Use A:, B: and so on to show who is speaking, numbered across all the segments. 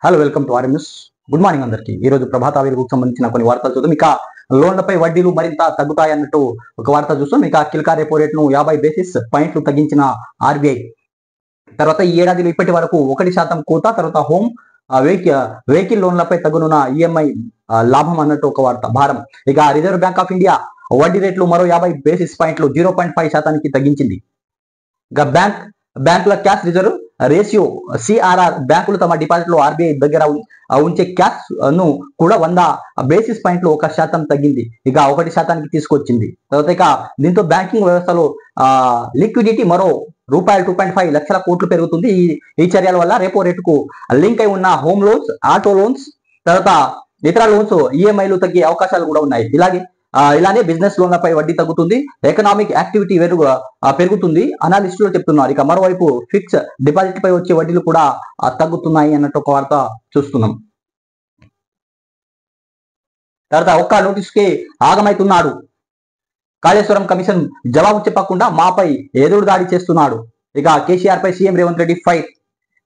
A: Hello welcome to RM news. Good morning అందరికీ. ఈ రోజు ప్రభాత వెలుగుకు సంబంధించిన కొన్ని వార్తలు చూద్దాం. ఇక లోన్లపై వడ్డీలు మరింత తగ్గుతాయన్నట్టు ఒక వార్త చూస్తాం. ఇక కీలక రెపో రేట్ను 50 బేసిస్ పాయింట్లు తగ్గించిన ఆర్బీఐ. తర్వాత ఈ ఏడాదిలో ఇప్పటి వరకు 1% కోత. తర్వాత హోమ్ వెహికల్ లోన్లపై తగ్గునున్న ఈఎంఐ లాభం అన్నట్టు ఒక వార్త. భారం. ఇక రిజర్వ్ బ్యాంక్ ఆఫ్ ఇండియా వడ్డీ రేట్లు మరో 50 బేసిస్ పాయింట్లు 0.5% తగ్గించింది. ఇక బ్యాంకుల క్యాష్ రిజర్వ్ రేషియో సిఆర్ఆర్, బ్యాంకులు తమ డిపాజిట్లు ఆర్బీఐ దగ్గర ఉంచే క్యాష్ ను కూడా 100 బేసిస్ పాయింట్లు 1% తగ్గింది. ఇక 1%కి తీసుకొచ్చింది. తర్వాత ఇక దీంతో బ్యాంకింగ్ వ్యవస్థలో లిక్విడిటీ మరో రూపాయలు 2.5 లక్షల కోట్లు పెరుగుతుంది. ఈ చర్యల వల్ల రెపో రేటుకు లింక్ అయి ఉన్న హోమ్ లోన్స్, ఆటో లోన్స్, తర్వాత ఇతర లోన్స్ ఈఎంఐలు తగ్గే అవకాశాలు కూడా ఉన్నాయి. ఇలానే బిజినెస్ లోన్లపై వడ్డీ తగ్గుతుంది. ఎకనామిక్ యాక్టివిటీ పెరుగుతుంది అనాలిస్టులు చెప్తున్నారు. ఇక మరోవైపు ఫిక్స్ డిపాజిట్ పై వచ్చే వడ్డీలు కూడా తగ్గుతున్నాయి అన్నట్టు ఒక వార్త చూస్తున్నాం. తర్వాత ఒక్క నోటీస్కే ఆగమైతున్నాడు. కాళేశ్వరం కమిషన్ జవాబు చెప్పకుండా మాపై ఎదురుదాడి చేస్తున్నాడు. ఇక కేసీఆర్ పై సీఎం రేవంత్ రెడ్డి ఫైట్.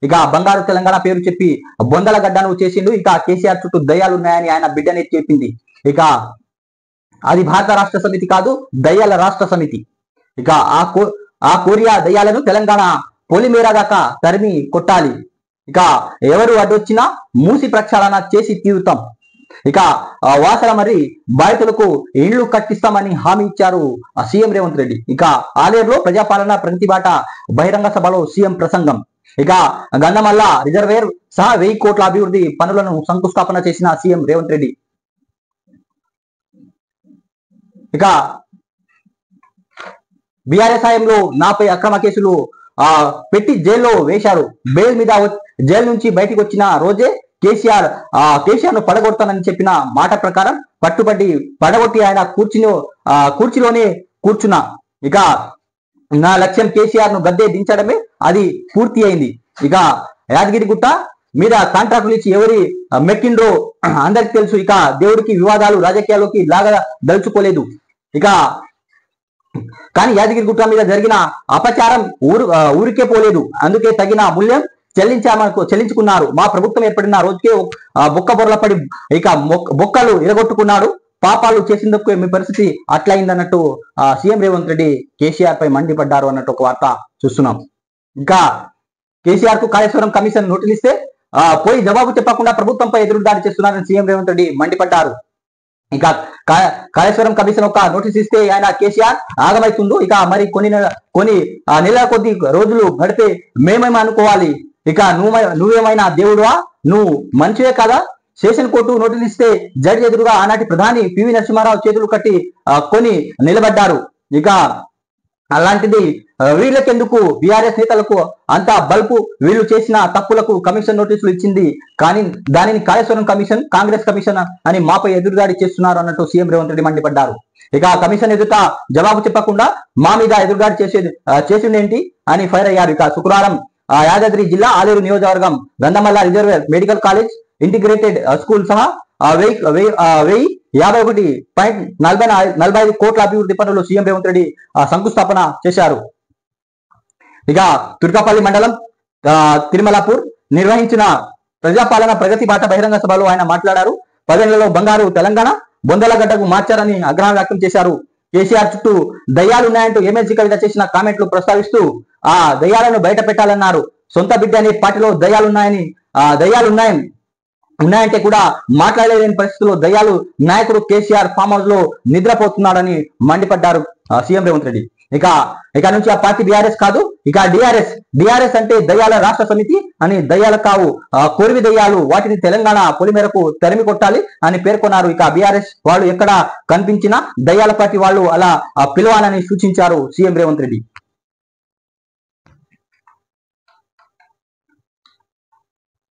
A: ఇక బంగారు తెలంగాణ పేరు చెప్పి బొందల గడ్డను చేసిండు. ఇక కేసీఆర్ చుట్టూ దయ్యాలున్నాయని ఆయన బిడ్డనే చెప్పింది. ఇక అది భారత రాష్ట్ర సమితి కాదు, దయ్యాల రాష్ట్ర సమితి. ఇక ఆ కోరియా దయ్యాలను తెలంగాణ పొలిమేర దాకా తరిమి కొట్టాలి. ఇక ఎవరు అడ్డొచ్చినా మూసి ప్రక్షాళన చేసి తీరుతాం. ఇక వాసన మరి బాధితులకు ఇండ్లు కట్టిస్తామని హామీ ఇచ్చారు సీఎం రేవంత్ రెడ్డి. ఇక ఆలేరులో ప్రజాపాలన ప్రగతి బాట బహిరంగ సభలో సీఎం ప్రసంగం. ఇక గంధమల్ల రిజర్వేర్ సహా 1000 కోట్ల అభివృద్ధి పనులను శంకుస్థాపన చేసిన సీఎం రేవంత్ రెడ్డి. ఇక బీఆర్ఎస్ హయాంలో నాపై అక్రమ కేసులు పెట్టి జైల్లో వేశారు. బెయిల్ మీద జైలు నుంచి బయటికి వచ్చిన రోజే కేసీఆర్ ను పడగొడతానని చెప్పిన మాట ప్రకారం పట్టుబట్టి పడగొట్టి ఆయన కూర్చిలోనే కూర్చున్నా. ఇక నా లక్ష్యం కేసీఆర్ ను గద్దె దించడమే, అది పూర్తి అయింది. ఇక యాదగిరిగుట్ట మీద కాంట్రాక్టులు ఇచ్చి ఎవరి మెక్కిండ్రో అందరికి తెలుసు. ఇక దేవుడికి వివాదాలు రాజకీయాల్లోకి లాగా దలుచుకోలేదు. ఇక కానీ యాదగిరిగుట్ట మీద జరిగిన అపచారం ఊరికే పోలేదు. అందుకే తగిన మూల్యం చెల్లించుకున్నారు. మా ప్రభుత్వం ఏర్పడిన రోజుకే బొక్క బొర్ల పడి ఇక బొక్కలు ఇరగొట్టుకున్నాడు. పాపాలు చేసిందుకు మీ పరిస్థితి అట్లయిందన్నట్టు సీఎం రేవంత్ రెడ్డి కేసీఆర్ పై మండిపడ్డారు అన్నట్టు ఒక వార్త చూస్తున్నాం. ఇంకా కేసీఆర్ కు కాళేశ్వరం కమిషన్ నోటీసులు ఇస్తే పోయి జవాబు చెప్పకుండా ప్రభుత్వంపై ఎదురుదాడి చేస్తున్నారని సీఎం రేవంత్ రెడ్డి మండిపడ్డారు. ఇక కాళేశ్వరం కమిషన్ ఒక నోటీస్ ఇస్తే ఆయన కేసీఆర్ ఆగమైతుందో. ఇక మరి కొన్ని నెలల కొద్ది రోజులు గడితే మేమేమో అనుకోవాలి. ఇక నువ్వేమైనా దేవుడువా, నువ్వు మంచివే కదా. సెషన్ కోర్టు నోటీసులు ఇస్తే జడ్జి ఎదురుగా ఆనాటి ప్రధాని పివి నరసింహారావు చేతులు కట్టి కొని నిలబడ్డారు. ఇక అలాంటిది వీళ్ళకెందుకు, బీఆర్ఎస్ నేతలకు అంత బల్పు, వీళ్ళు చేసిన తప్పులకు కమిషన్ నోటీసులు ఇచ్చింది. కానీ దానిని కాళేశ్వరం కమిషన్, కాంగ్రెస్ కమిషన్ అని మాపై ఎదురుదాడి చేస్తున్నారు అన్నట్టు సీఎం రేవంత్ రెడ్డి మండిపడ్డారు. ఇక కమిషన్ ఎదుట జవాబు చెప్పకుండా మా మీద ఎదురుదాడి చేసిందేంటి అని ఫైర్ అయ్యారు. ఇక శుక్రవారం యాదాద్రి జిల్లా ఆలేరు నియోజకవర్గం Gandhamalla reservoir medical college, integrated school సహా 1051.45 కోట్ల అభివృద్ధి పనులు సీఎం రేవంత్ రెడ్డి శంకుస్థాపన చేశారు. ఇక తుర్కపల్లి మండలం తిరుమలాపూర్ నిర్వహించిన ప్రజాపాలన ప్రగతి బాట బహిరంగ సభలో ఆయన మాట్లాడారు. 10 ఏళ్లలో బంగారు తెలంగాణ బొందలగడ్డకు మార్చారని ఆగ్రహం వ్యక్తం చేశారు. కేసీఆర్ చుట్టూ దయ్యాలున్నాయంటూ ఎమ్మెల్సీ కవిత చేసిన కామెంట్లు ప్రస్తావిస్తూ ఆ దయ్యాలను బయట పెట్టాలన్నారు. సొంత బిడ్డ అనే పార్టీలో ఉన్నాయంటే కూడా మాట్లాడలేని పరిస్థితుల్లో దయ్యాలు నాయకుడు కేసీఆర్ ఫామ్ హౌస్ లో నిద్రపోతున్నాడని మండిపడ్డారు సీఎం రేవంత్ రెడ్డి. ఇక నుంచి ఆ పార్టీ బీఆర్ఎస్ కాదు, ఇక డిఆర్ఎస్ అంటే దయ్యాల రాష్ట్ర సమితి అని. దయ్యాలు కావు, కొరివి దయ్యాలు, వాటిని తెలంగాణ పొలిమేరకు తరిమి కొట్టాలి అని పేర్కొన్నారు. ఇక బీఆర్ఎస్ వాళ్ళు ఎక్కడ కనిపించినా దయ్యాల పార్టీ వాళ్ళు అలా పిలవాలని సూచించారు సీఎం రేవంత్ రెడ్డి.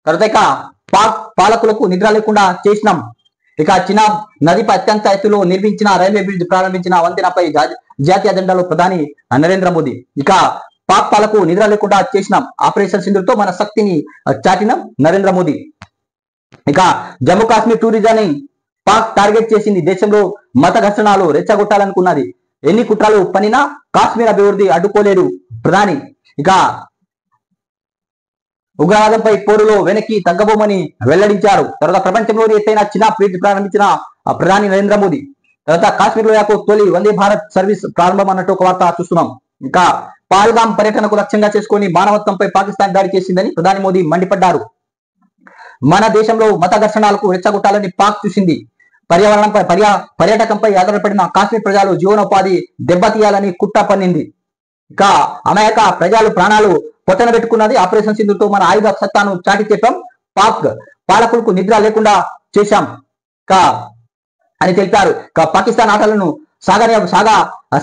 A: తర్వాత ఇక పాక్ పాలకులకు నిద్ర లేకుండా చేసినాం. ఇక చినాబ్ నదిపై అత్యంత ఎత్తులో నిర్మించిన రైల్వే బ్రిడ్జ్ ప్రారంభించిన వంతెనపై జాతీయ జెండాలో ప్రధాని నరేంద్ర మోదీ. ఇక పాక్ పాలకు నిద్ర లేకుండా చేసినాం, ఆపరేషన్ సింధూర్తో మన శక్తిని చాటినాం నరేంద్ర మోదీ. ఇక జమ్మూ కాశ్మీర్ టూరిజాన్ని పాక్ టార్గెట్ చేసింది. దేశంలో మత ఘర్షణలు రెచ్చగొట్టాలనుకున్నది. ఎన్ని కుట్రలు పనినా కాశ్మీర్ అభివృద్ధి అడ్డుకోలేరు ప్రధాని. ఇక ఉగ్రవాదంపై పోరులో వెనక్కి తగ్గబోమని వెల్లడించారు. తర్వాత ప్రపంచంలోని ఎత్తైన చిన్న ఫ్లీట్ ప్రారంభించిన ప్రధాని నరేంద్ర మోదీ. తర్వాత కాశ్మీర్ లోయకు తొలి వందే భారత్ సర్వీస్ ప్రారంభం అన్నట్టు ఒక వార్త చూస్తున్నాం. ఇంకా పహల్గామ్ పర్యటనకు లక్ష్యంగా చేసుకుని మానవత్వంపై పాకిస్తాన్ దాడి చేసిందని ప్రధాని మోదీ మండిపడ్డారు. మన దేశంలో మత ఘర్షణలకు రెచ్చగొట్టాలని పాక్ చూసింది. పర్యాటకంపై ఆధారపడిన కాశ్మీర్ ప్రజలు జీవనోపాధి దెబ్బతీయాలని కుట్ర పన్నింది. ఇక అమాయక ప్రజలు ప్రాణాలు పొట్టన పెట్టుకున్నది. ఆపరేషన్ సింధుతో మన ఆయుధ సత్తాను చాటి చెప్పాం, పాక్ పాలకులకు నిద్ర లేకుండా చేశాం అని తెలిపారు. పాకిస్తాన్ ఆటలను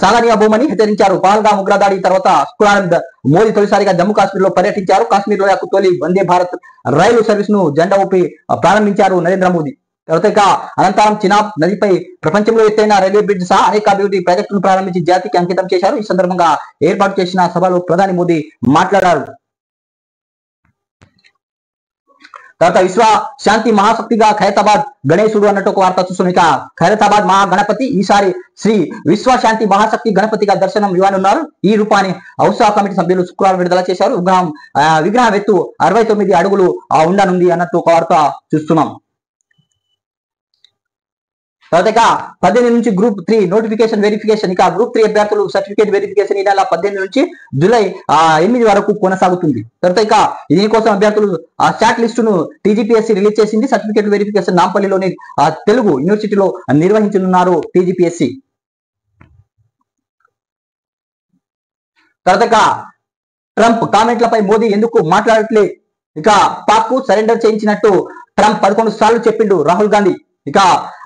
A: సాగనీయబోమని హెచ్చరించారు. పహల్గామ్ ఉగ్రదాడి తర్వాత శుక్రవారం మోదీ తొలిసారిగా జమ్మూ కాశ్మీర్ లో పర్యటించారు. కాశ్మీర్ లోయకు తొలి వందే భారత్ రైలు సర్వీస్ ను జెండా ఊపి ప్రారంభించారు నరేంద్ర మోదీ. తర్వాత ఇక అనంతరం చినాబ్ నదిపై ప్రపంచంలో ఎత్తైన రైల్వే బ్రిడ్జ్ సహా అనేక అభివృద్ధి ప్రాజెక్టులను ప్రారంభించి జాతికి అంకితం చేశారు. ఈ సందర్భంగా ఏర్పాటు చేసిన సభలో ప్రధాని మోదీ మాట్లాడారు. తర్వాత విశ్వ శాంతి మహాశక్తిగా ఖైరతాబాద్ గణేశుడు అన్నట్టు ఒక వార్త చూస్తున్నాం. ఇక ఖైరతాబాద్ మహాగణపతి ఈసారి శ్రీ విశ్వ శాంతి మహాశక్తి గణపతిగా దర్శనం ఇవ్వనున్నారు. ఈ రూపాన్ని ఔత్సవ కమిటీ సభ్యులు శుక్రవారం విడుదల చేశారు. విగ్రహం ఎత్తు 69 అడుగులు ఉండనుంది అన్నట్టు ఒక వార్త చూస్తున్నాం. తర్వాత ఇక 18 నుంచి గ్రూప్ 3 నోటిఫికేషన్ వెరిఫికేషన్. ఇక గ్రూప్ 3 అభ్యర్థులు సర్టిఫికేట్ వెరిఫికేషన్ ఈ నెల 18 నుంచి జూలై 8 వరకు కొనసాగుతుంది. తర్వాత ఇక దీనికోసం అభ్యర్థులు చాట్ లిస్టును టీజీపీఎస్సీ రిలీజ్ చేసింది. సర్టిఫికేట్ వెరిఫికేషన్ నాంపల్లిలోని తెలుగు యూనివర్సిటీలో నిర్వహించనున్నారు టీజీపీఎస్సీ. తర్వాత ఇక ట్రంప్ కామెంట్లపై మోదీ ఎందుకు మాట్లాడట్లే. ఇక పాక్ కు సరెండర్ చేయించినట్టు ట్రంప్ 11 సార్లు చెప్పిండు రాహుల్ గాంధీ. ఇక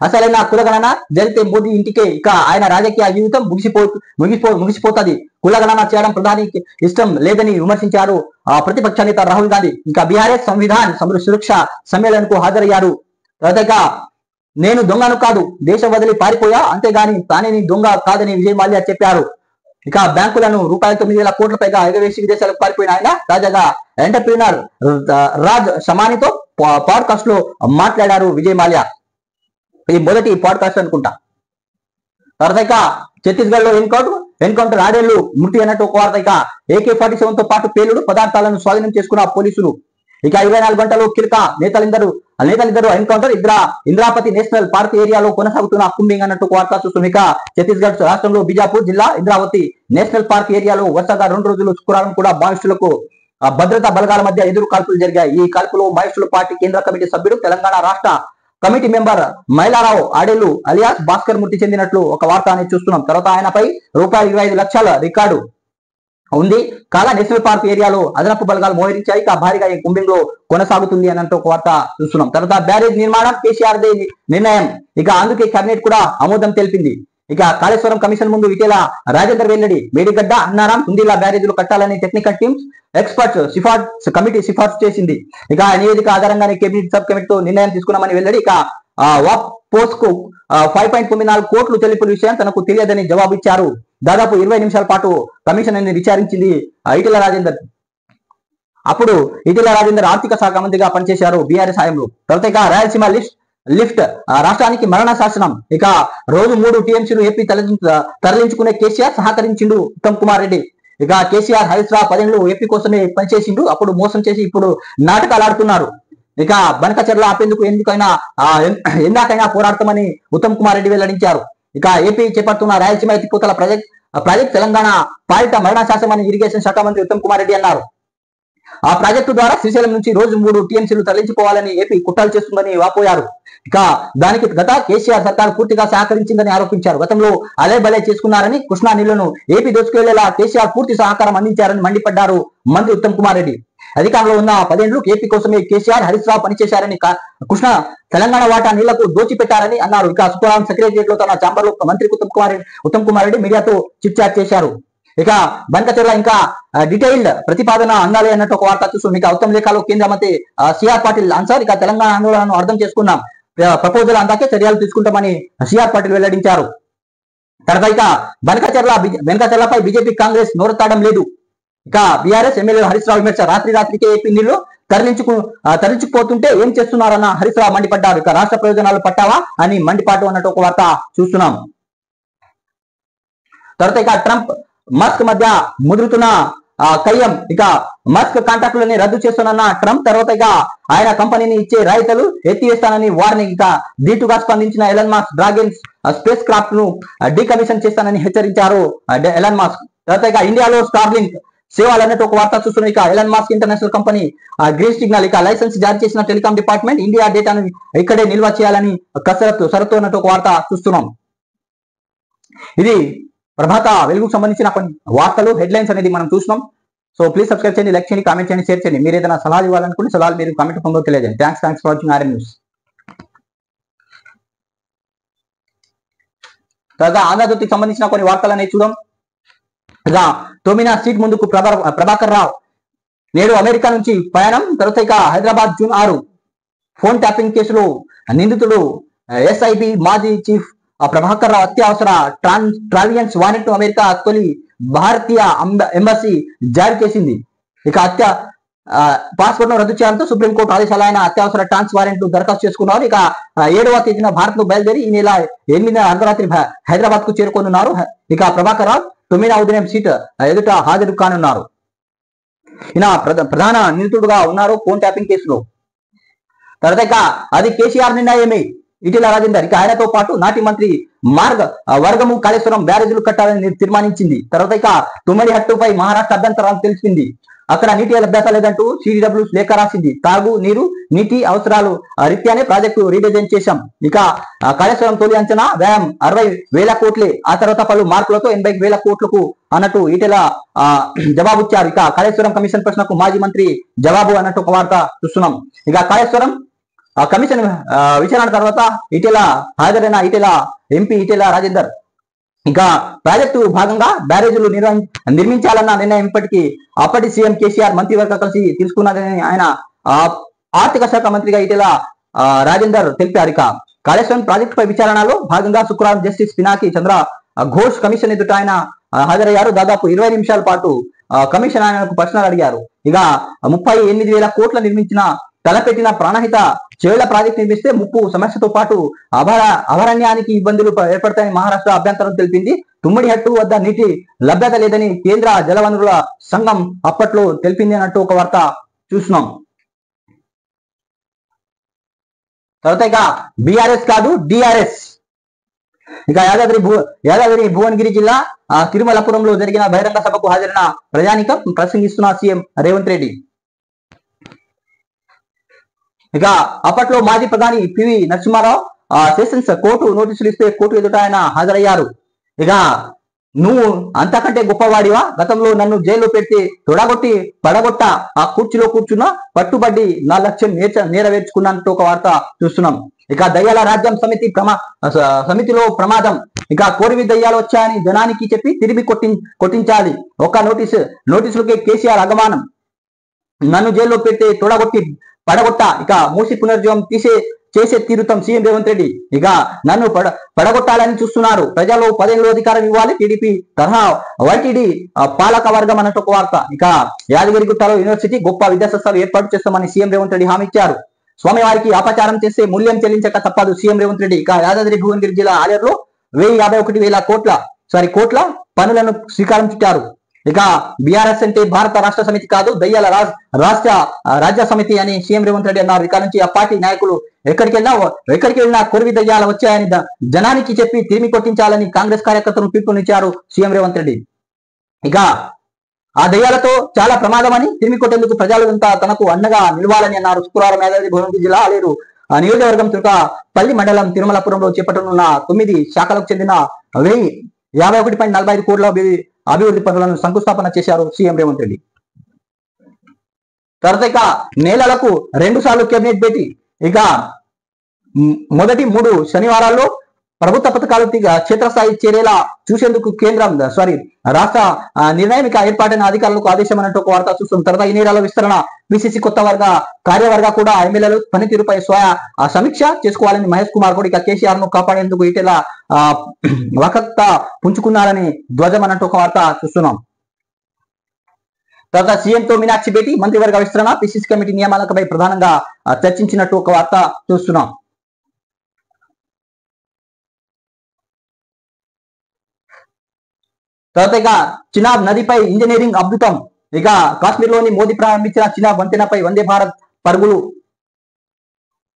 A: అసలైన కులగణన జరిగితే మోదీ ఇంటికే ఇక ఆయన రాజకీయ జీవితం ముగిసిపోతుంది. కులగణన చేయడం ప్రధానికి ఇష్టం లేదని విమర్శించారు ప్రతిపక్ష నేత రాహుల్ గాంధీ. ఇంకా బీఆర్ఎస్ సంవిధాన్ సురక్ష సమ్మేళనకు హాజరయ్యారు. తర్వాత ఇక నేను దొంగను కాదు, దేశం వదిలి పారిపోయా, అంతేగాని తానేని దొంగ కాదని విజయ్ మాల్యా చెప్పారు. ఇక బ్యాంకులను రూపాయలు 9,000 కోట్ల పైగా ఎగవేసి విదేశాలకు పారిపోయిన ఆయన తాజాగా ఎంటర్ప్రీనర్ రాజ్ షమానితో పాడ్కాస్ట్ లో మాట్లాడారు విజయ్ మాల్యా. ఇది మొదటి పాడ్కాస్ట్ అనుకుంటా. తర్వాత ఇక ఛత్తీస్గఢ్ లో ఎన్కౌంటర్ ఆడేళ్లు మృతి అన్నట్టు ఒక వార్త. ఇక AK-47 తో పాటు పేలుడు పదార్థాలను స్వాధీనం చేసుకున్న పోలీసులు. ఇక 24 గంటలు కీలక నేతలిద్దరు ఎన్కౌంటర్. ఇంద్రాపతి నేషనల్ పార్క్ ఏరియాలో కొనసాగుతున్న కుంబింగ్ అన్నట్టు ఒక వార్త చూస్తుంది. ఇక ఛత్తీస్గఢ్ రాష్ట్రంలో బిజాపూర్ జిల్లా ఇంద్రావతి నేషనల్ పార్క్ ఏరియాలో వరుసగా 2 రోజులు శుక్రవారం కూడా మావోయిస్టులకు భద్రతా బలగాల మధ్య ఎదురు కాల్పులు జరిగాయి. ఈ కాల్పులో మావోయిస్టుల పార్టీ కేంద్ర కమిటీ సభ్యుడు తెలంగాణ రాష్ట్ర కమిటీ మెంబర్ మైలారావు ఆడేలు అలియాస్ భాస్కర్ మృతి చెందినట్లు ఒక వార్త అనేది చూస్తున్నాం. తర్వాత ఆయనపై రూపాయలు 25 లక్షల రికార్డు ఉంది. కాగా నేషనల్ పార్క్ ఏరియాలో అదనపు బలగాలు మోహరించాయి. భారీగా ఈ కుంబింగ్ లో కొనసాగుతుంది అన్నట్టు ఒక వార్త చూస్తున్నాం. తర్వాత బ్యారేజ్ నిర్మాణం కేసీఆర్ నిర్ణయం. ఇక అందుకే కేబినెట్ కూడా ఆమోదం తెలిపింది. ఇక కాళేశ్వరం కమిషన్ ముందు ఇటీవల రాజేందర్ వెల్లడి. మేడిగడ్డ, అన్నారం, కుందీలా బ్యారేజీలు కట్టాలని టెక్నికల్ టీమ్స్ ఎక్స్పర్ట్స్ కమిటీ సిఫార్సు చేసింది. ఇక నివేదిక ఆధారంగానే కేబినెట్ సబ్ కమిటీతో నిర్ణయం తీసుకున్నామని వెల్లడి. ఇక పోస్ట్ కు 5.94 కోట్లు చెల్లింపుల విషయం తనకు తెలియదని జవాబిచ్చారు. దాదాపు 20 నిమిషాల పాటు కమిషన్ అని విచారించింది ఈటెల రాజేందర్. అప్పుడు ఈటెల రాజేందర్ ఆర్థిక శాఖ మంత్రిగా పనిచేశారు బీఆర్ఎస్ హయాంలో. తర్వాత ఇక రాయలసీమ లిఫ్ట్ రాష్ట్రానికి మరణ శాసనం. ఇక రోజు 3 టీఎంసీలు ఏపీ తరలించుకునే కేసీఆర్ సహకరించిండు ఉత్తమ్ కుమార్ రెడ్డి. ఇక కేసీఆర్ హరీష్ రావు 10 ఏళ్లు ఏపీ కోసమే పనిచేసిండు, అప్పుడు మోసం చేసి ఇప్పుడు నాటకాలు ఆడుతున్నారు. ఇక బనకచెర్ల ఆపేందుకు ఎందాకైనా పోరాడతామని ఉత్తమ్ కుమార్ రెడ్డి వెల్లడించారు. ఇక ఏపీ చేపడుతున్న రాయలసీమ ఎత్తిపోతల ప్రాజెక్ట్ తెలంగాణ పాలిట మరణ శాసనమని ఇరిగేషన్ శాఖ మంత్రి ఉత్తమ్ కుమార్ రెడ్డి అన్నారు. ఆ ప్రాజెక్టు ద్వారా శ్రీశైలం నుంచి రోజు 3 టీఎంసీలు తరలించుకోవాలని ఏపీ కుట్రలు చేస్తుందని వాపోయారు. ఇక దానికి గత కేసీఆర్ సర్కార్ పూర్తిగా సహకరించిందని ఆరోపించారు. గతంలో అలే బలే చేసుకున్నారని, కృష్ణా నీళ్లను ఏపీ దోచుకెళ్లేలా కేసీఆర్ పూర్తి సహకారం అందించారని మండిపడ్డారు మంత్రి ఉత్తమ్ కుమార్ రెడ్డి. అధికారంలో ఉన్న 10 ఏళ్లు ఏపీ కోసమే కేసీఆర్ హరీష్ రావు పనిచేశారని, కృష్ణా తెలంగాణ వాటా నీళ్లకు దోచిపెట్టారని అన్నారు. ఇక శుక్రవారం సెక్రటరియట్ లో తన ఛాంబర్ లో మంత్రి ఉత్తమ్ కుమార్ రెడ్డి మీడియాతో చిట్ చాట్ చేశారు. ఇక బనకచెర్ల ఇంకా డీటెయిల్డ్ ప్రతిపాదన అందాలి అన్నట్టు ఒక వార్త చూస్తుంది. ఇక ఉత్తమ్ లేఖలో కేంద్ర మంత్రి సిఆర్ పాటిల్ ఆన్సర్. ఇక తెలంగాణ ఆందోళనను అర్థం చేసుకున్నాం, ప్రపోజల్ అందాకే చర్యలు తీసుకుంటామని సిఆర్ పాటిల్ వెల్లడించారు. తర్వాత ఇక బనకచెర్లపై బీజేపీ కాంగ్రెస్ నోరెత్తాడం లేదు. ఇక బీఆర్ఎస్ ఎమ్మెల్యే హరీష్ రావు విమర్శ. రాత్రికి ఏపీ నీళ్లు తరలించుకుపోతుంటే ఏం చేస్తున్నారన్న హరీష్ రావు మండిపడ్డారు. ఇక రాష్ట్ర ప్రయోజనాలు పట్టావా అని మండిపాటు అన్నట్టు ఒక వార్త చూస్తున్నాం. తర్వాత ఇక ట్రంప్ మస్క్ మధ్య ముదురుతున్న కయ్యం. ఇక మస్క్ కాంట్రాక్టులని రద్దు చేస్తున్న ట్రంప్ తర్వాత ఇక ఆయన కంపెనీని ఇచ్చే రాయితీలు ఎత్తివేస్తానని వార్నింగ్. ఇక దీటుగా స్పందించిన Elon Musk dragon space craft ను డీకమిషన్ చేస్తానని హెచ్చరించారు ఎలన్ మాస్క్. తర్వాత ఇక ఇండియాలో స్టార్లింక్ సేవలు అన్నట్టు ఒక వార్త చూస్తున్నాం. ఇక Elon Musk international company green signal ఇక లైసెన్స్ జారీ చేసిన టెలికాం డిపార్ట్మెంట్ ఇండియా డేటాను ఇక్కడే నిల్వ చేయాలని షరతు అన్నట్టు ఒక వార్త చూస్తున్నాం. ఇది ప్రభాత వెలుగుకు సంబంధించిన కొన్ని వార్తలు హెడ్లైన్స్ అనేది మనం చూసినాం. సో ప్లీజ్ సబ్స్క్రైబ్ చేయండి, లైక్ చేయండి, కామెంట్ చేయండి, షేర్ చేయండి. మీరు ఏదైనా సలహాలు ఇవ్వాలనుకుంటే సలహాలు మీరు కామెంట్ రూపంలో తెలియజేయండి. Thanks for watching RN news. తర్వాత ఆంధ్రజ్యోతికి సంబంధించిన కొన్ని వార్తలు అనేవి చూద్దాం. ఇక తొమ్మిన సీట్ ముందుకు ప్రభాకర్ రావు నేడు అమెరికా నుంచి పయనం. తర్వాత ఇక హైదరాబాద్ జూన్ 6 ఫోన్ ట్యాపింగ్ కేసులో నిందితుడు ఎస్ఐబి మాజీ చీఫ్ ప్రభాకర్ రావు అత్యవసర ట్రావెలియన్స్ వారెంట్ అమెరికా తొలి భారతీయ ఎంబసీ జారీ చేసింది. ఇక పాస్పోర్ట్ ను రద్దు చేయాలంటూ సుప్రీంకోర్టు ఆదేశాలు ఆయన అత్యవసర ట్రాన్స్ వారెంట్ దరఖాస్తు చేసుకున్నారు. ఇక 7వ తేదీన భారత్ ను బయలుదేరి ఈ నెల 8న అర్ధరాత్రి హైదరాబాద్ కు చేరుకోనున్నారు. ఇక ప్రభాకర్ రావు 9వ ఉదయం సీట్ ఎదుట హాజరు కానున్నారు. ఈయన ప్రధాన నిందితుడుగా ఉన్నారు ఫోన్ ట్యాపింగ్ కేసులో. తర్వాత ఇక అది కేసీఆర్ నిర్ణయమే ఈటెల రాజేందర్. ఇక ఆయనతో పాటు నాటి మంత్రి వర్గము కాళేశ్వరం బ్యారేజీలు కట్టాలని తీర్మానించింది. తర్వాత ఇక తుమ్మడిహట్టుపై మహారాష్ట్ర అభ్యంతరాలు తెలిసింది. అక్కడ నీటి లభ్యత లేదంటూ సిడబ్ల్యూ లేఖ రాసింది. తాగు నీరు నీటి అవసరాలు రీత్యానే ప్రాజెక్టు రీడిజైన్ చేశాం. ఇక కాళేశ్వరం తొలి అంచనా వ్యయం 60,000 కోట్లే. ఆ తర్వాత పలు మార్కులతో 80,000 కోట్లకు అన్నట్టు ఈటెల జవాబుచ్చారు. ఇక కాళేశ్వరం కమిషన్ ప్రశ్నకు మాజీ మంత్రి జవాబు అన్నట్టు ఒక వార్త చూస్తున్నాం. ఇక కాళేశ్వరం కమిషన్ విచారణ తర్వాత హాజరైన ఎంపీ ఈటెల రాజేందర్ ఇక ప్రాజెక్టు భాగంగా బ్యారేజీలు నిర్మించాలన్న నిర్ణయం అప్పటి సీఎం కేసీఆర్ మంత్రివర్గ కలిసి తీసుకున్నారని ఆయన ఆర్థిక శాఖ మంత్రిగా ఈటెల రాజేందర్ తెలిపారు. ఇక కాళేశ్వరం ప్రాజెక్టుపై విచారణలో భాగంగా శుక్రవారం జస్టిస్ పినాకి చంద్ర ఘోష్ కమిషన్ ఎదుట ఆయన హాజరయ్యారు. దాదాపు 20 నిమిషాల పాటు కమిషన్ ఆయనకు ప్రశ్నలు అడిగారు. ఇక 38,000 కోట్ల నిర్మించిన తలపెట్టిన ప్రాణహిత చేళ్ల ప్రాజెక్టు నిర్మిస్తే ముప్పు సమస్యతో పాటు అభయారణ్యానికి ఇబ్బందులు ఏర్పడతాయని మహారాష్ట్ర అభ్యంతరం తెలిపింది. తుమ్మడిహట్టు వద్ద నీటి లభ్యత లేదని కేంద్ర జలవనరుల సంఘం అప్పట్లో తెలిపింది అన్నట్టు ఒక వార్త చూస్తున్నాం. తర్వాత ఇక బీఆర్ఎస్ కాదు డిఆర్ఎస్. ఇక యాదాద్రి భువనగిరి జిల్లా తిరుమలపురంలో జరిగిన బహిరంగ సభకు హాజరైన ప్రజానికం ప్రసంగిస్తున్న సీఎం రేవంత్ రెడ్డి. ఇక అప్పట్లో మాజీ ప్రధాని పివి నరసింహారావు సెషన్స్ కోర్టు నోటీసులు ఇస్తే కోర్టు ఎదుట ఆయన హాజరయ్యారు. ఇక నువ్వు అంతకంటే గొప్పవాడివా, గతంలో నన్ను జైల్లో పెడితే తొడగొట్టి పడగొట్ట ఆ కుర్చీలో కూర్చున్నా పట్టుబడి నా లక్ష్యం నెరవేర్చుకున్నట్టు ఒక వార్త చూస్తున్నాం. ఇక దయ్యాల రాజ్యం సమితిలో ప్రమాదం. ఇక కోరివి దయ్యాలు వచ్చాయని జనానికి చెప్పి తిరిగి కొట్టించాలి. ఒక నోటీసులకే కేసీఆర్ అగమానం. నన్ను జైల్లో పెడితే తొడగొట్టి పడగొట్ట ఇక మూసి పునర్జీవం చేసే తీరుతాం సీఎం రేవంత్ రెడ్డి. ఇక నన్ను పడగొట్టాలని చూస్తున్నారు. ప్రజలు 10 ఏళ్ళు అధికారం ఇవ్వాలి. టీడీపీ తరహా వైటీడీ పాలక వర్గం అన్నట్టు ఒక వార్త. ఇక యాదగిరిగుట్టలో యూనివర్సిటీ గొప్ప విద్యాసంస్థలు ఏర్పాటు చేస్తామని సీఎం రేవంత్ రెడ్డి హామీ ఇచ్చారు. స్వామివారికి అపచారం చేస్తే మూల్యం చెల్లించక తప్పదు సీఎం రేవంత్ రెడ్డి. ఇక యాదాద్రి భువనగిరి జిల్లా ఆలేరులో 1,51,000 కోట్ల పనులను శ్రీకారం చుట్టారు. ఇక బీఆర్ఎస్ అంటే భారత రాష్ట్ర సమితి కాదు, దయ్యాల రాజ్య సమితి అని సీఎం రేవంత్ రెడ్డి అన్నారు. ఇక నుంచి ఆ పార్టీ నాయకులు ఎక్కడికి వెళ్ళినా కొరివి దయ్యాలు వచ్చాయని జనానికి చెప్పి తిరిగి కొట్టించాలని కాంగ్రెస్ కార్యకర్తలు పిలుపునిచ్చారు సీఎం రేవంత్ రెడ్డి. ఇక ఆ దయ్యాలతో చాలా ప్రమాదమని తిరిగి కొట్టేందుకు ప్రజలంతా తనకు అండగా నిలవాలని అన్నారు. శుక్రవారం యాదాద్రి భువనగిరి జిల్లా ఆలేరు నియోజకవర్గం తుర్కపల్లి మండలం తిరుమలపురంలో చేపట్టనున్న 9 శాఖలకు చెందిన 1,051.45 కోట్ల అభివృద్ధి పనులను శంకుస్థాపన చేశారు సీఎం రేవంత్ రెడ్డి. తర్వాత ఇక నేలలకు 2 సార్లు కేబినెట్ భేటీ. ఇక మొదటి 3 శనివారాల్లో ప్రభుత్వ పథకాలు క్షేత్రస్థాయి చేరేలా చూసేందుకు రాష్ట్ర నిర్ణయం. ఇక ఏర్పాటైన అధికారులకు ఆదేశం అన్నట్టు ఒక వార్త చూస్తుంది. తర్వాత ఈ నేరాల విస్తరణ పిసిసి కొత్త కార్యవర్గ కూడా ఎమ్మెల్యేలు పనితీరుపై సమీక్ష చేసుకోవాలని మహేష్ కుమార్ కూడా ఇక కేసీఆర్ ను కాపాడేందుకు ఇటీవల వక్త పుంజుకున్నారని ధ్వజం అన్నట్టు ఒక వార్త చూస్తున్నాం. తర్వాత సీఎంతో మీనాక్షి భేటీ, మంత్రివర్గ విస్తరణ, పిసిసి కమిటీ నియామకాలపై ప్రధానంగా చర్చించినట్టు ఒక వార్త చూస్తున్నాం. తర్వాత ఇక చినాబ్ నదిపై ఇంజనీరింగ్ అద్భుతం. ఇక కాశ్మీర్లోని మోదీ ప్రారంభించిన చిన్న వంతెనపై వందే భారత్ పరుగులు.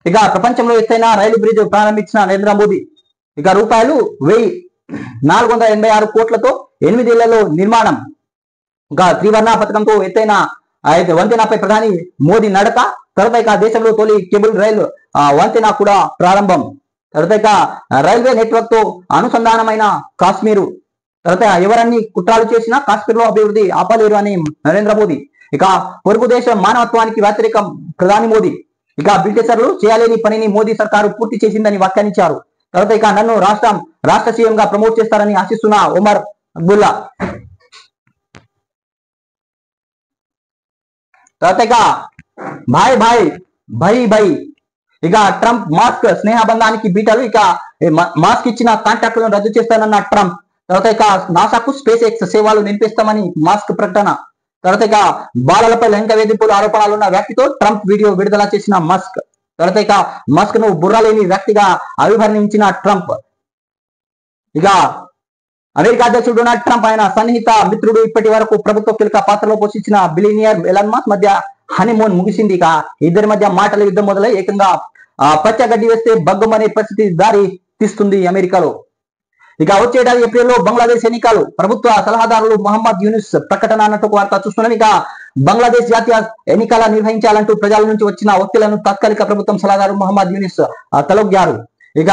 A: ఇక ప్రపంచంలో ఎత్తైన రైలు బ్రిడ్జ్ ప్రారంభించిన నరేంద్ర మోదీ. ఇక రూపాయలు 1486 కోట్లతో 8 ఏళ్లలో నిర్మాణం. ఇక త్రివర్ణ పథకంతో ఎత్తైన వంతెనపై ప్రధాని మోదీ నడక. తర్వాత ఇక దేశంలో తొలి కేబుల్ రైలు వంతెన కూడా ప్రారంభం. తర్వాత ఇక రైల్వే నెట్వర్క్ తో అనుసంధానమైన కాశ్మీరు. తర్వాత ఎవరన్ని కుట్రాలు చేసినా కాశ్మీర్ లో అభివృద్ధి ఆపలేరు అని నరేంద్ర మోదీ. ఇక పొరుగు దేశం మానవత్వానికి వ్యతిరేకం ప్రధాని మోదీ. ఇక బ్రిటిషర్లు చేయలేని పనిని మోదీ సర్కారు పూర్తి చేసిందని వ్యాఖ్యానించారు. తర్వాత ఇక నన్ను రాష్ట్ర సీఎంగా ప్రమోట్ చేస్తారని ఆశిస్తున్న ఒమర్ అబ్దుల్లా. తర్వాత ఇక భాయ్ భాయ్ భై భై. ఇక ట్రంప్ మాస్క్ స్నేహబంధానికి బీటలు. ఇక మాస్క్ ఇచ్చిన కాంట్రాక్టులను రద్దు చేస్తానన్న ట్రంప్. తర్వాత ఇక నాసాకు స్పేస్ ఎక్స్ సేవలు నిలిపిస్తామని మాస్క్ ప్రకటన. తర్వాత ఇక బాలలపై లైంగిక వేధింపులు ఆరోపణలున్న వ్యక్తితో ట్రంప్ వీడియో విడుదల చేసిన మస్క్. తర్వాత ఇక మస్క్ ను బుర్రలేని వ్యక్తిగా అభివర్ణించిన ట్రంప్. ఇక అమెరికా అధ్యక్షుడు డొనాల్డ్ ట్రంప్ ఆయన సన్నిహిత మిత్రుడు ఇప్పటి వరకు ప్రభుత్వ కీలక పాత్రలో పోషించిన బిలియనియర్ ఎలాన్ మస్క్ మధ్య హనీమూన్ ముగిసింది. ఇక ఇద్దరి మధ్య మాటల యుద్ధం మొదలై ఏకంగా పచ్చగడ్డి వేస్తే బగ్గమనే పరిస్థితి దారి తీస్తుంది అమెరికాలో. ఇక వచ్చే ఏడాది ఏప్రిల్లో బంగ్లాదేశ్ ఎన్నికలు. ప్రభుత్వ సలహాదారులు మహమ్మద్ యూనిస్ ప్రకటన అన్నట్టు వార్త చూస్తున్నాం. ఇక బంగ్లాదేశ్ జాతీయ ఎన్నికల నిర్వహించాలంటూ ప్రజల నుంచి వచ్చిన ఒత్తిళ్లను తాత్కాలిక ప్రభుత్వం సలహాదారు మహమ్మద్ యూనిస్ తొలగారు. ఇక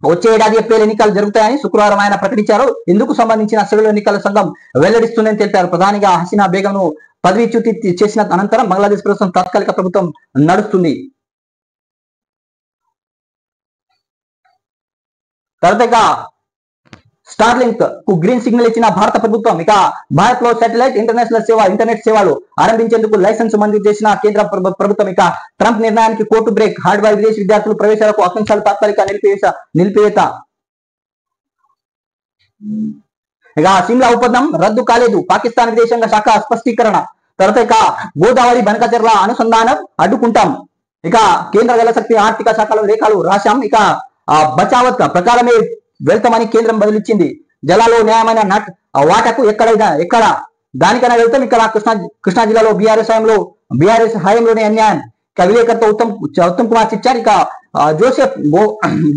A: వచ్చే ఏడాది ఏప్రిల్ ఎన్నికలు జరుగుతాయని శుక్రవారం ఆయన ప్రకటించారు. ఇందుకు సంబంధించిన సివిల్ ఎన్నికల సంఘం వెల్లడిస్తుందని తెలిపారు. ప్రధానిగా హసీనా బేగంను పదవీచ్యుతి చేసిన అనంతరం బంగ్లాదేశ్ ప్రభుత్వం తాత్కాలిక ప్రభుత్వం నడుస్తుంది. తర్వాత స్టార్లింక్ కు గ్రీన్ సిగ్నల్ ఇచ్చిన భారత ప్రభుత్వం. ఇక భారత్ లో శాటిలైట్ ఇంటర్నెట్ సేవలు ఆరంభించేందుకు లైసెన్స్ మంజూరు చేసిన కేంద్ర ప్రభుత్వం. ఇక ట్రంప్ నిర్ణయానికి కోర్టు బ్రేక్. హార్డ్వేర్ విదేశీ విద్యార్థులు ప్రవేశాలకు ఆకాంక్షలు తాత్కాలిక నిలిపివేత. ఇక సిమ్లా ఒప్పందం రద్దు కాలేదు. పాకిస్తాన్ విదేశాంగ శాఖ స్పష్టీకరణ. తర్వాత ఇక గోదావరి బనకచెర్ల అనుసంధానం అడ్డుకుంటాం. ఇక కేంద్ర జలశక్తి ఆర్థిక శాఖలో లేఖలు రాశాం. ఇక బచావత్ ప్రకారమే వెళ్తామని కేంద్రం బదిలిచ్చింది. జలాలో న్యాయమైన వాటకు ఎక్కడ దానికైనా వెళ్తాం. ఇక్కడ కృష్ణా జిల్లాలో బీఆర్ఎస్ హయాంలోనే అన్యాయం. ఇక విలేకరుతో ఉత్తమ్ కుమార్ చిచ్చారు. ఇక జోసెఫ్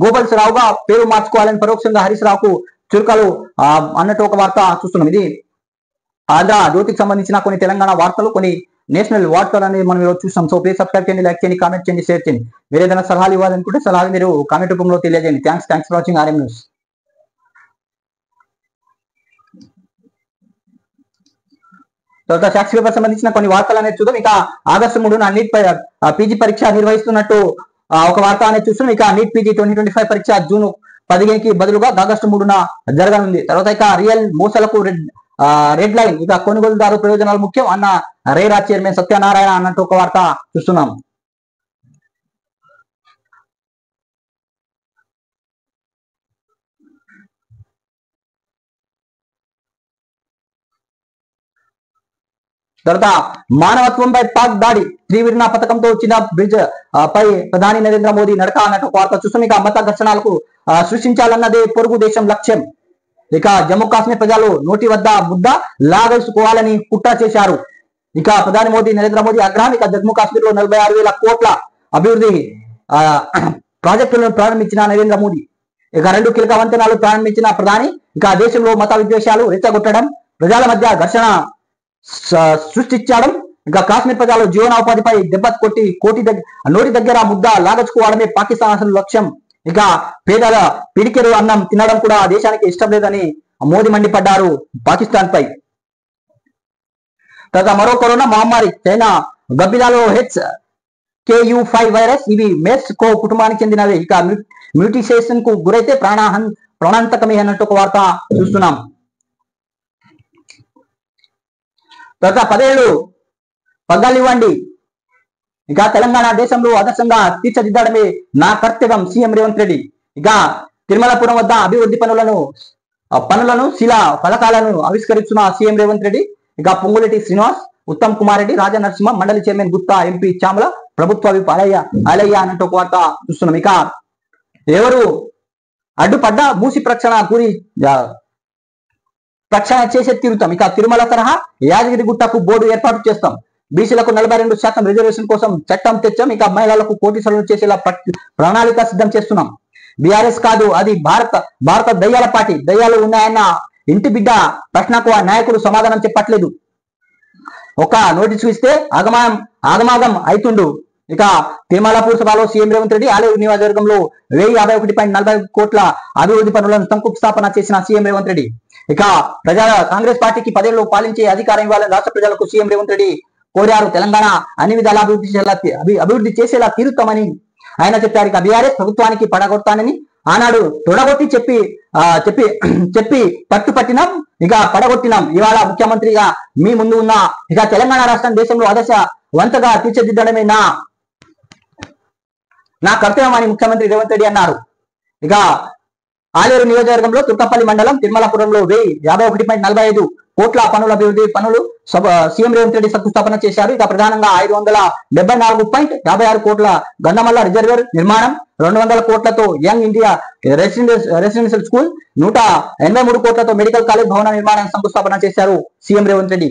A: గోబల్స్ రావుగా పేరు మార్చుకోవాలని పరోక్షంగా హరీష్ రావుకు చురుకలు అన్నట్టు ఒక వార్త చూస్తున్నాం. ఇది ఆంధ్ర జ్యోతికి సంబంధించిన కొన్ని తెలంగాణ వార్తలు, కొన్ని నేషనల్ వార్తలు అనేది మనం ఈరోజు చూస్తాం. సో ప్లీజ్ సబ్స్క్రైబ్ చేయండి, లైక్ చేయండి, కామెంట్ చేయండి, షేర్ చేయండి. మీరు ఏదైనా సలహాలు ఇవ్వాలనుకుంటే సలహాలు మీరు కామెంట్ రూపంలో తెలియజేయండి. Thanks for watching RM news. తర్వాత సాక్షి పేపర్ సంబంధించిన కొన్ని వార్తలు అనేది చూద్దాం. ఇక ఆగస్టు 3న నీట్ పీజీ పరీక్ష నిర్వహిస్తున్నట్టు ఒక వార్త అనేది చూస్తున్నాం. ఇక నీట్ పీజీ 2025 పరీక్ష జూన్ 15కి బదులుగా ఆగస్టు 3న జరగనుంది. తర్వాత ఇక రియల్ మోసలకు రెడ్ లైన్. ఇక కొనుగోలుదారు ప్రయోజనాలు ముఖ్యం అన్న రేరా చైర్మన్ సత్యనారాయణ అన్నట్టు ఒక వార్త చూస్తున్నాం. తర్వాత మానవత్వంపై పాక్ దాడి. త్రివర్ణ పథకంతో వచ్చిన బ్రిడ్జ్ పై ప్రధాని నరేంద్ర మోదీ నడక అన్నట్టు ఒక వార్త చూస్తున్నాం. ఇక మత ఘర్షణలకు సృష్టించాలన్నదే పొరుగు దేశం లక్ష్యం. ఇక జమ్మూ కాశ్మీర్ ప్రజలు నోటి వద్ద ముద్ద లాగేసుకోవాలని కుట్ర చేశారు. ఇక ప్రధాని నరేంద్ర మోదీ ఆగ్రహం. ఇక జమ్మూ కాశ్మీర్ లో 46,000 కోట్ల అభివృద్ధి ప్రాజెక్టులను ప్రారంభించిన నరేంద్ర మోదీ. ఇక 2 కీలక వంతెనలు ప్రారంభించిన ప్రధాని. ఇక దేశంలో మత విద్వేషాలు రెచ్చగొట్టడం, ప్రజల మధ్య ఘర్షణ సృష్టించడం, ఇంకా కాశ్మీర్ ప్రజలు జీవనోపాధిపై దెబ్బ కొట్టి నోటి దగ్గర ముద్ద లాగచుకోవడమే పాకిస్తాన్ అసలు లక్ష్యం. ఇక పేదల పిడికెరు అన్నం తినడం కూడా దేశానికి ఇష్టం లేదని మోదీ మండిపడ్డారు పాకిస్తాన్ పై. తర్వాత మరో కరోనా మహమ్మారి. చైనా గబ్బిలాలో HKU5 వైరస్. ఇవి మెర్స్కో కుటుంబానికి చెందినవి. ఇక మ్యూటేషన్ కు గురైతే ప్రాణాంతకమే అన్నట్టు ఒక వార్త చూస్తున్నాం. తర్వాత 10 ఏళ్ళు పగ్గాలివ్వండి. ఇక తెలంగాణ దేశంలో ఆదర్శంగా తీర్చిదిద్దడమే నా కర్తవ్యం సీఎం రేవంత్ రెడ్డి. ఇక తిరుమలపురం వద్ద అభివృద్ధి పనులను శిలా ఫలకాలను ఆవిష్కరిస్తున్న సీఎం రేవంత్ రెడ్డి. ఇక పొంగులేటి శ్రీనివాస్, ఉత్తమ్ కుమార్ రెడ్డి, రాజా నరసింహ, మండలి చైర్మన్ గుత్తా, ఎంపీ చామల, ప్రభుత్వ విప్ అలయ్య అన్నట్టు ఒక వార్త చూస్తున్నాం. ఇక ఎవరు అడ్డుపడ్డ మూసి ప్రక్షణ ప్రక్షాళన చేసే తీరుతాం. ఇక తిరుమల తరహా యాదగిరిగుట్టకు బోర్డు ఏర్పాటు చేస్తాం. బీసీలకు 42% రిజర్వేషన్ కోసం చట్టం తెచ్చాం. ఇక మహిళలకు కోటీశ్వరులు చేసేలా ప్రణాళిక సిద్ధం చేస్తున్నాం. బీఆర్ఎస్ కాదు, అది భారత దయ్యాల పార్టీ. దయ్యాలు ఉన్నాయన్న ఇంటి బిడ్డ ప్రశ్నకు ఆ నాయకుడు సమాధానం చెప్పట్లేదు. ఒక నోటీసు ఇస్తే ఆగమాగం అవుతుండు. ఇక తిరుమలపూర్ సభలో సీఎం రేవంత్ రెడ్డి ఆలేరు నియోజకవర్గంలో 1051.40 కోట్ల అభివృద్ధి పనులను శంకుస్థాపన చేసిన సీఎం రేవంత్ రెడ్డి. ఇక కాంగ్రెస్ పార్టీకి 10 ఏళ్లు పాలించే అధికారం ఇవ్వాలని రాష్ట్ర ప్రజలకు సీఎం రేవంత్ రెడ్డి కోరారు. తెలంగాణ అన్ని విధాల అభివృద్ధి చేసేలా తీరుతామని ఆయన చెప్పారు. ఇక బీఆర్ఎస్ ప్రభుత్వానికి పడగొడతానని ఆనాడు తొడగొట్టి చెప్పి పట్టుపట్టినాం, ఇక పడగొట్టినాం. ఇవాళ ముఖ్యమంత్రిగా మీ ముందు ఉన్న ఇక తెలంగాణ రాష్ట్రం దేశంలో ఆదర్శ వంతగా తీర్చిదిద్దడమే నా కర్తవ్యం అని ముఖ్యమంత్రి రేవంత్ రెడ్డి అన్నారు. ఇక ఆలేరు నియోజకవర్గంలో తుర్కపల్లి మండలం తిరుమలపురంలో 1051.45 కోట్ల అభివృద్ధి పనులు సీఎం రేవంత్ రెడ్డి శంకుస్థాపన చేశారు. ఇక ప్రధానంగా 574.56 కోట్ల గంధమల్ల రిజర్వేర్ నిర్మాణం, 200 కోట్లతో యంగ్ ఇండియా రెసిడెన్షియల్ స్కూల్, 183 కోట్లతో మెడికల్ కాలేజ్ భవన నిర్మాణాన్ని శంకుస్థాపన చేశారు సీఎం రేవంత్ రెడ్డి.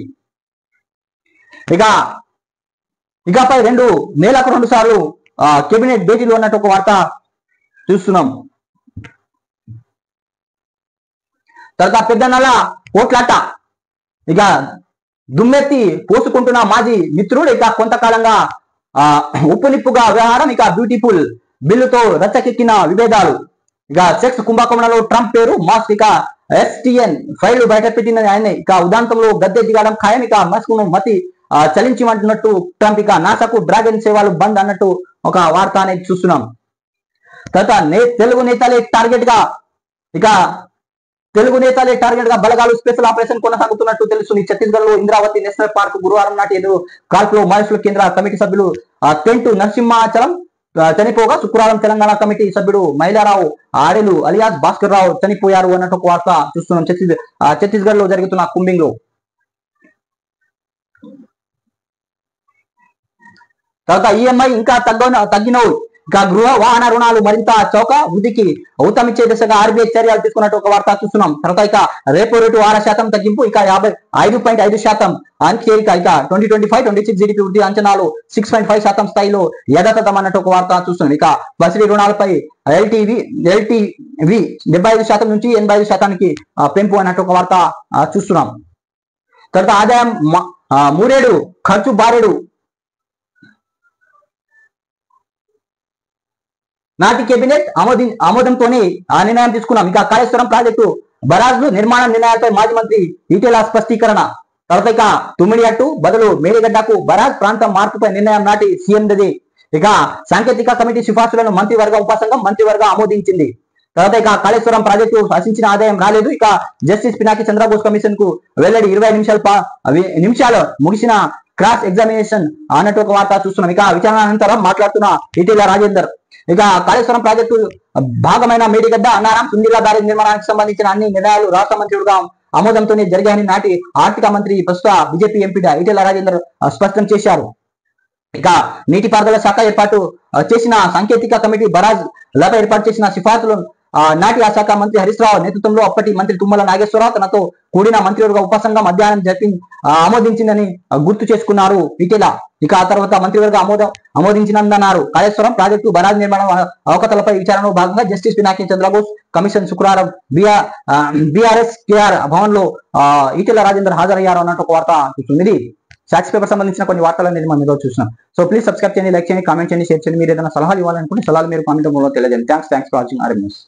A: ఇకపై 2 నెలలకు 2 సార్లు కేబినెట్ భేటీలు అన్నట్టు ఒక వార్త చూస్తున్నాం. తర్వాత పెద్దనల్ల కోట్లాట, ఇక దుమ్మెత్తి పోసుకుంటున్న మాజీ మిత్రుడు, ఇక కొంతకాలంగా ఉప్పు నిప్పుగా వ్యవహారం, ఇక బ్యూటిఫుల్ బిల్లుతో రచ్చకెక్కిన విభేదాలు, ఇక సెక్స్ కుంభకోణంలో ట్రంప్ పేరు మాస్క్, ఇక ఎస్టీఎన్ ఫైల్ బయట పెట్టిన ఆయన, ఇక ఉదాంతంలో గద్దె దిగడం ఖాయం, ఇక మస్క్ ను మతి చలించమంటున్నట్టు ట్రంప్, ఇక నాసాకు డ్రాగన్ సేవలు బంద్ అన్నట్టు ఒక వార్త అనేది చూస్తున్నాం. తర్వాత తెలుగు నేతలే టార్గెట్ గా బలగాలు స్పెషల్ ఆపరేషన్ కొనసాగుతున్నట్టు తెలుస్తుంది. ఛత్తీస్గఢ్ లో ఇంద్రావతి నేషనల్ పార్క్ గురువారం నాటి ఎదురు కాల్పులో మహేశ్వర కేంద్ర కమిటీ సభ్యులు తెంటు నరసింహాచలం చనిపోగా, శుక్రవారం తెలంగాణ కమిటీ సభ్యుడు మైలారావు ఆడెలు అలియాస్ భాస్కర్ రావు చనిపోయారు అన్నట్టు ఒక వార్త చూస్తున్నాం. ఛత్తీస్గఢ్ లో జరుగుతున్న కుంబింగ్ లో. తర్వాత ఈఎంఐ ఇంకా తగ్గినవు, ఇక గృహ వాహన రుణాలు మరింత చౌక వృద్ధికి ఊతమిచ్చే దిశగా ఆర్బీఐ చర్యలు తీసుకున్నట్టు ఒక వార్త చూస్తున్నాం. తర్వాత ఇక రేపో రేటు 6% తగ్గింపు, ఇక 55.5% చేరిక, ఇక 2025-26 జీడీపీ వృద్ధి అంచనాలు 6.5% స్థాయిలో యథాతథం అన్నట్టు ఒక వార్త చూస్తున్నాం. ఇక బసిడీ రుణాలపై ఎల్టీవీ 75% నుంచి 85% పెంపు అన్నట్టు ఒక వార్త చూస్తున్నాం. తర్వాత ఆదాయం మూరేడు ఖర్చు బారేడు నాటి కేబినెట్ ఆమోదంతోనే ఆ నిర్ణయం తీసుకున్నాం. ఇక కాళేశ్వరం ప్రాజెక్టు బరాజ్లు నిర్మాణ నిర్ణయాలపై మాజీ మంత్రి ఈటెల స్పష్టీకరణ. తర్వాత ఇక తుమ్మిడియట్టు బదులు మేడిగడ్డకు బరాజ్ ప్రాంతం మార్పుపై నిర్ణయం నాటి సీఎంది. ఇక సాంకేతిక కమిటీ సిఫార్సులను మంత్రివర్గ ఉపసంఘం ఆమోదించింది. తర్వాత ఇక కాళేశ్వరం ప్రాజెక్టు ఆశించిన ఆదాయం రాలేదు. ఇక జస్టిస్ పినాకి చంద్రబోస్ కమిషన్ కు వెల్లడి, 20 నిమిషాలు ముగిసిన క్రాస్ ఎగ్జామినేషన్ అన్నట్టు ఒక వార్త చూస్తున్నాం. ఇక విచారణ అనంతరం మాట్లాడుతున్న ఈటెల రాజేందర్, ఇక కాళేశ్వరం ప్రాజెక్టు భాగమైన మేడిగడ్డ అన్నారం సుందీర్ఘ బ్యారేజ్ నిర్మాణానికి సంబంధించిన అన్ని నిర్ణయాలు రాష్ట్ర మంత్రులుగా ఆమోదంతోనే జరిగాయని నాటి ఆర్థిక మంత్రి ప్రస్తుత బీజేపీ ఎంపీ ఈటెల రాజేందర్ స్పష్టం చేశారు. ఇక నీటిపారుదల శాఖ ఏర్పాటు చేసిన సాంకేతిక కమిటీ బరాజ్ లపై ఏర్పాటు చేసిన సిఫార్సులను నాటి ఆ శాఖ మంత్రి హరీష్ రావు నేతృత్వంలో అప్పటి మంత్రి తుమ్మల నాగేశ్వరరావు తనతో కూడిన మంత్రివర్గ ఉపసంఘం అధ్యయనం ఆమోదించిందని గుర్తు చేసుకున్నారు ఈటెల. ఇక ఆ తర్వాత మంత్రివర్గ ఆమోదించినందన్నారు. కాళేశ్వరం ప్రాజెక్టు బరాజ్ నిర్మాణం అవకతలపై విచారణలో భాగంగా జస్టిస్ పినాకి చంద్రబోస్ కమిషన్ శుక్రవారం బీఆర్ఎస్ కేఆర్ భవన్ లో ఈటెల రాజేందర్ హాజరయ్యారు అన్నట్టు ఒక వార్త చూస్తుంది. ఇది సాక్షి పేపర్ సంబంధించిన కొన్ని వార్తలను మనం ఈరోజు చూసినాం. సో ప్లీజ్ సబ్స్క్రైబ్ చేయండి, లైక్ చేయండి, కామెంట్ చేయండి, షేర్ చేయండి. మీరు ఏదైనా సలహాలు ఇవ్వాలనుకుంటే సలహాలు మీరు కామెంట్ రూపంలో తెలియజేయండి. Thanks for watching RM news.